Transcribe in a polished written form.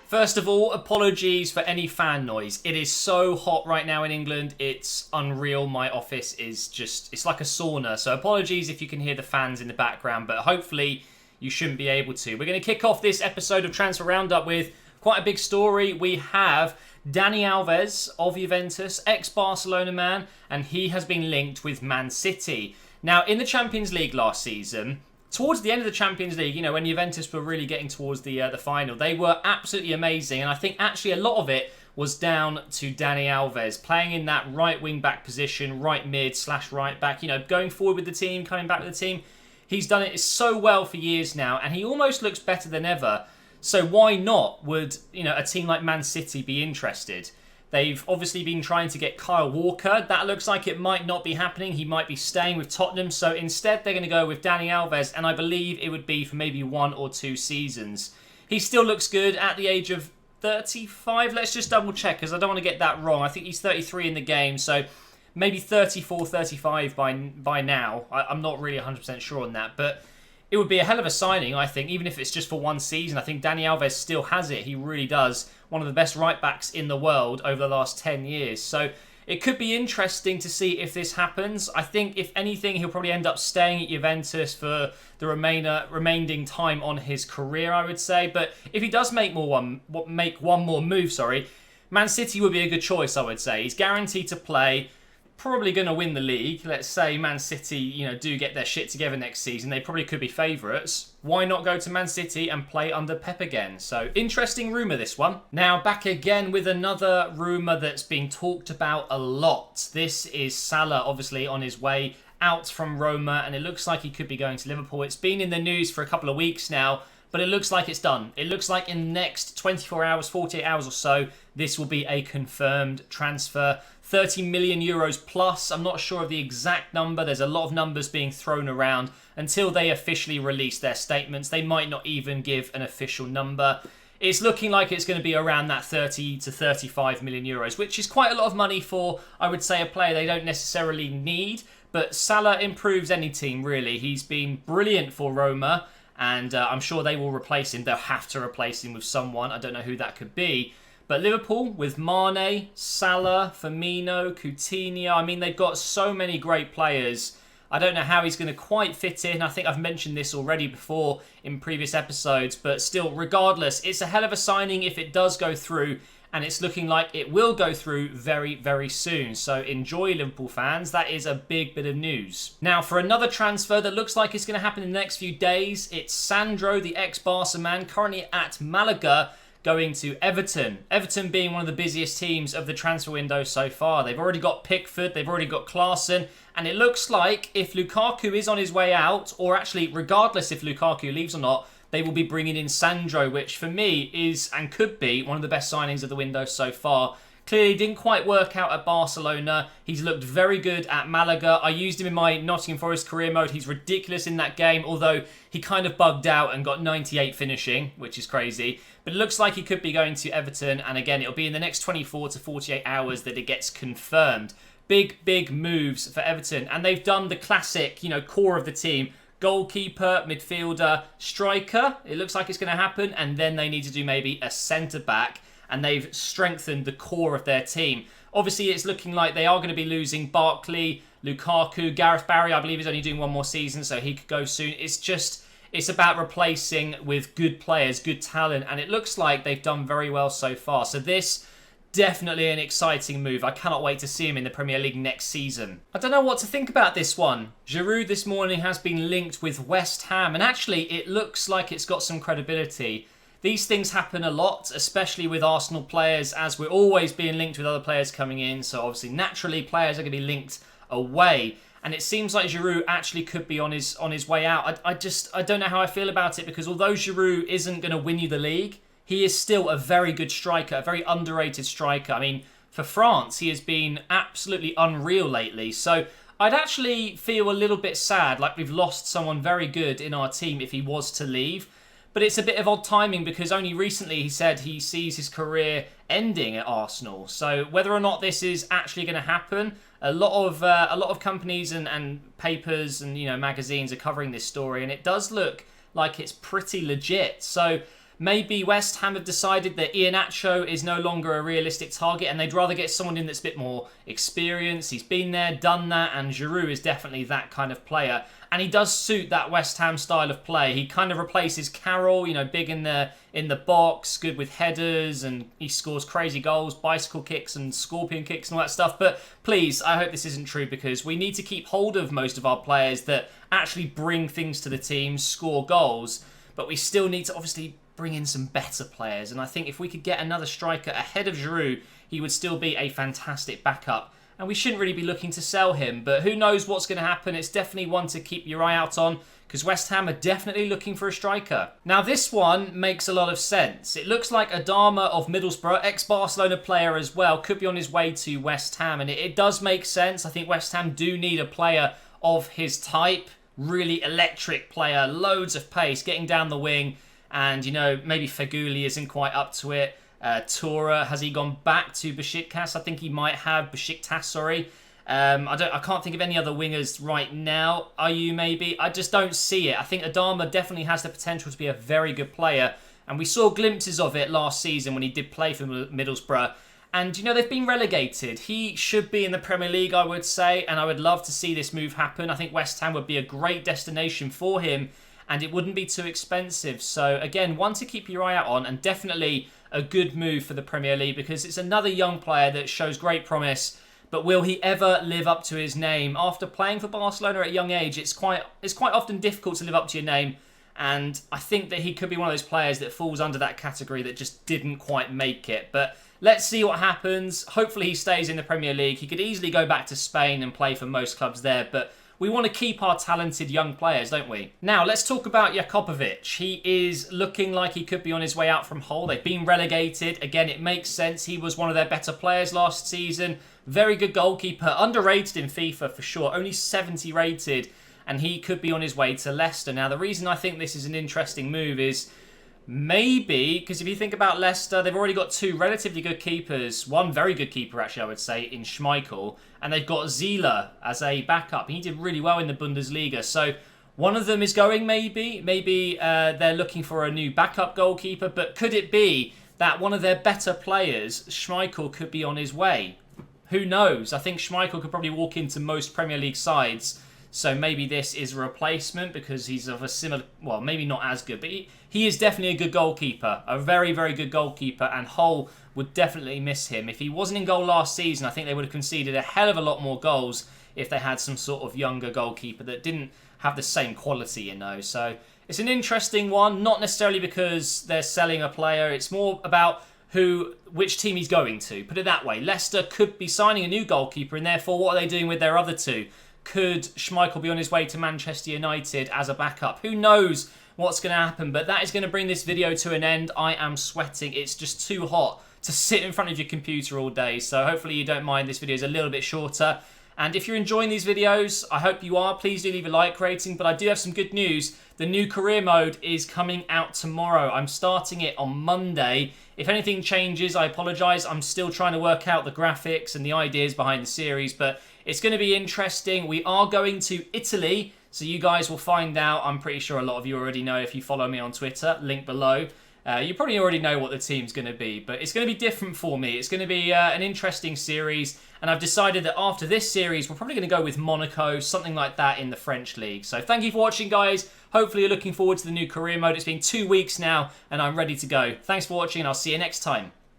First of all, apologies for any fan noise. It is so hot right now in England. It's unreal. My office is it's like a sauna. So apologies if you can hear the fans in the background, but hopefully you shouldn't be able to. We're going to kick off this episode of Transfer Roundup with quite a big story. We have Dani Alves of Juventus, ex-Barcelona man, and he has been linked with Man City. Now, in the Champions League last season, towards the end of the Champions League, you know, when Juventus were really getting towards the final, they were absolutely amazing. And I think actually a lot of it was down to Dani Alves, playing in that right wing-back position, right mid/right back, you know, going forward with the team, coming back with the team. He's done it so well for years now, and he almost looks better than ever. So why not would, you know, a team like Man City be interested? They've obviously been trying to get Kyle Walker. That looks like it might not be happening. He might be staying with Tottenham. So instead, they're going to go with Dani Alves. And I believe it would be for maybe 1 or 2 seasons. He still looks good at the age of 35. Let's just double check because I don't want to get that wrong. I think he's 33 in the game. So maybe 34, 35 by now. I'm not really 100% sure on that. But it would be a hell of a signing, I think, even if it's just for 1 season. I think Dani Alves still has it. He really does. One of the best right-backs in the world over the last 10 years. So it could be interesting to see if this happens. I think, if anything, he'll probably end up staying at Juventus for the remaining time on his career, I would say. But if he does make one more move, Man City would be a good choice, I would say. He's guaranteed to play. Probably going to win the league. Let's say Man City, you know, do get their shit together next season. They probably could be favourites. Why not go to Man City and play under Pep again? So, interesting rumour, this one. Now, back again with another rumour that's been talked about a lot. This is Salah, obviously, on his way out from Roma, and it looks like he could be going to Liverpool. It's been in the news for a couple of weeks now, but it looks like it's done. It looks like in the next 24 hours, 48 hours or so, this will be a confirmed transfer. 30 million euros plus. I'm not sure of the exact number. There's a lot of numbers being thrown around. Until they officially release their statements, they might not even give an official number. It's looking like it's going to be around that 30 to 35 million euros, which is quite a lot of money for, I would say, a player they don't necessarily need. But Salah improves any team, really. He's been brilliant for Roma, and I'm sure they will replace him. They'll have to replace him with someone. I don't know who that could be. But Liverpool, with Mane, Salah, Firmino, Coutinho, I mean, they've got so many great players. I don't know how he's going to quite fit in. I think I've mentioned this already before in previous episodes. But still, regardless, it's a hell of a signing if it does go through. And it's looking like it will go through very, very soon. So enjoy, Liverpool fans. That is a big bit of news. Now, for another transfer that looks like it's going to happen in the next few days, it's Sandro, the ex-Barca man, currently at Malaga, going to Everton. Everton being one of the busiest teams of the transfer window so far. They've already got Pickford, they've already got Klaassen, and it looks like if Lukaku is on his way out, or actually regardless if Lukaku leaves or not, they will be bringing in Sandro, which for me is and could be one of the best signings of the window so far. Clearly didn't quite work out at Barcelona. He's looked very good at Malaga. I used him in my Nottingham Forest career mode. He's ridiculous in that game, although he kind of bugged out and got 98 finishing, which is crazy. But it looks like he could be going to Everton, and again, it'll be in the next 24 to 48 hours that it gets confirmed. Big, big moves for Everton, and they've done the classic, you know, core of the team. Goalkeeper, midfielder, striker. It looks like it's going to happen, and then they need to do maybe a centre-back, and they've strengthened the core of their team. Obviously, it's looking like they are going to be losing Barkley, Lukaku, Gareth Barry, I believe, is only doing 1 more season, so he could go soon. It's about replacing with good players, good talent, and it looks like they've done very well so far. So this, definitely an exciting move. I cannot wait to see him in the Premier League next season. I don't know what to think about this one. Giroux this morning has been linked with West Ham, and actually it looks like it's got some credibility. These things happen a lot, especially with Arsenal players, as we're always being linked with other players coming in. So obviously, naturally, players are going to be linked away. And it seems like Giroux actually could be on his way out. I don't know how I feel about it, because although Giroux isn't going to win you the league, he is still a very good striker, a very underrated striker. I mean, for France, he has been absolutely unreal lately. So I'd actually feel a little bit sad, like we've lost someone very good in our team if he was to leave. But it's a bit of odd timing, because only recently he said he sees his career ending at Arsenal. So whether or not this is actually going to happen, a lot of companies and papers and magazines are covering this story, and it does look like it's pretty legit. So maybe West Ham have decided that Iheanacho is no longer a realistic target and they'd rather get someone in that's a bit more experienced. He's been there, done that, and Giroux is definitely that kind of player. And he does suit that West Ham style of play. He kind of replaces Carroll, you know, big in the box, good with headers, and he scores crazy goals, bicycle kicks and scorpion kicks and all that stuff. But please, I hope this isn't true, because we need to keep hold of most of our players that actually bring things to the team, score goals. But we still need to obviously bring in some better players. And I think if we could get another striker ahead of Giroux, he would still be a fantastic backup. And we shouldn't really be looking to sell him, but who knows what's going to happen. It's definitely one to keep your eye out on, because West Ham are definitely looking for a striker. Now this one makes a lot of sense. It looks like Adama of Middlesbrough, ex-Barcelona player as well, could be on his way to West Ham, and it does make sense. I think West Ham do need a player of his type. Really electric player, loads of pace, getting down the wing, and you know, maybe Feghouli isn't quite up to it. Tora, has he gone back to Besiktas? I think he might have. Besiktas, sorry. I can't think of any other wingers right now. Are you maybe? I just don't see it. I think Adama definitely has the potential to be a very good player, and we saw glimpses of it last season when he did play for Middlesbrough. And you know, they've been relegated. He should be in the Premier League, I would say, and I would love to see this move happen. I think West Ham would be a great destination for him, and it wouldn't be too expensive. So again, one to keep your eye out on, and definitely a good move for the Premier League, because it's another young player that shows great promise. But will he ever live up to his name? After playing for Barcelona at a young age, it's quite often difficult to live up to your name. And I think that he could be one of those players that falls under that category that just didn't quite make it. But let's see what happens. Hopefully he stays in the Premier League. He could easily go back to Spain and play for most clubs there. But we want to keep our talented young players, don't we? Now, let's talk about Jakobovic. He is looking like he could be on his way out from Hull. They've been relegated. Again, it makes sense. He was one of their better players last season. Very good goalkeeper. Underrated in FIFA for sure. Only 70 rated. And he could be on his way to Leicester. Now, the reason I think this is an interesting move is maybe, because if you think about Leicester, they've already got two relatively good keepers. One very good keeper, actually, I would say, in Schmeichel. And they've got Zieler as a backup. He did really well in the Bundesliga. So one of them is going, maybe. Maybe they're looking for a new backup goalkeeper. But could it be that one of their better players, Schmeichel, could be on his way? Who knows? I think Schmeichel could probably walk into most Premier League sides. So maybe this is a replacement, because he's of a similar, well, maybe not as good, but he is definitely a good goalkeeper, a very, very good goalkeeper, and Hull would definitely miss him. If he wasn't in goal last season, I think they would have conceded a hell of a lot more goals if they had some sort of younger goalkeeper that didn't have the same quality, you know. So it's an interesting one, not necessarily because they're selling a player, it's more about which team he's going to. Put it that way. Leicester could be signing a new goalkeeper, and therefore what are they doing with their other two? Could Schmeichel be on his way to Manchester United as a backup? Who knows what's going to happen? But that is going to bring this video to an end. I am sweating. It's just too hot to sit in front of your computer all day. So hopefully you don't mind. This video is a little bit shorter. And if you're enjoying these videos, I hope you are. Please do leave a like rating. But I do have some good news. The new career mode is coming out tomorrow. I'm starting it on Monday. If anything changes, I apologise. I'm still trying to work out the graphics and the ideas behind the series. But it's going to be interesting. We are going to Italy, so you guys will find out. I'm pretty sure a lot of you already know if you follow me on Twitter. Link below. You probably already know what the team's going to be, but it's going to be different for me. It's going to be an interesting series, and I've decided that after this series, we're probably going to go with Monaco, something like that in the French league. So thank you for watching, guys. Hopefully you're looking forward to the new career mode. It's been 2 weeks now, and I'm ready to go. Thanks for watching, and I'll see you next time.